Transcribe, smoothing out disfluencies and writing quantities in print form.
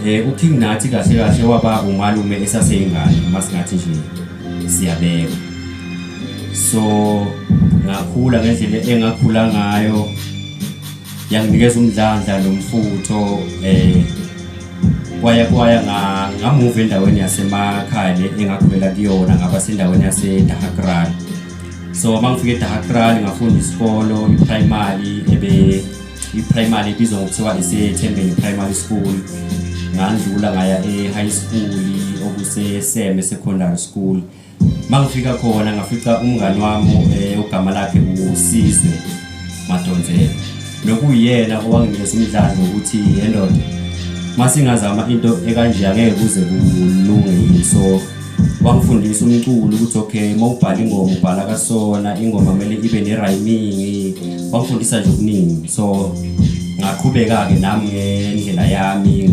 uKing Nathi kahle kahle waba umalume esaseyingane masingathi nje siyabeka. So ngakhula ngendlela engakhula ngayo yanginikeza umdlandla nomfutho kwaya ngamove endaweni yasemakhaya le engakhulela kuyona ngaba sendaweni yaseDahakral. So mangifike eDahakral ngafunda isikolo i-primary ibizwa ngokuthiwa iseThembeni Primary School. Ngandlula ngaya e-high school okuseseme secondary school. Mangifika khona ngafica umngani wami ogama lakhe uSizwe Madonzela. Nokuyena owanginikeza umdlandla ukuthi endoda masingazama into ekanje angeke kuze kulunge yini. So wangifundisa umculo ukuthi okay mawubhala ingoma ubhala kasona ingoma kumele ibe ne-rhyming. Wangifundisa nje okuningi. So ngaqhubeka ke nami ngendlela yami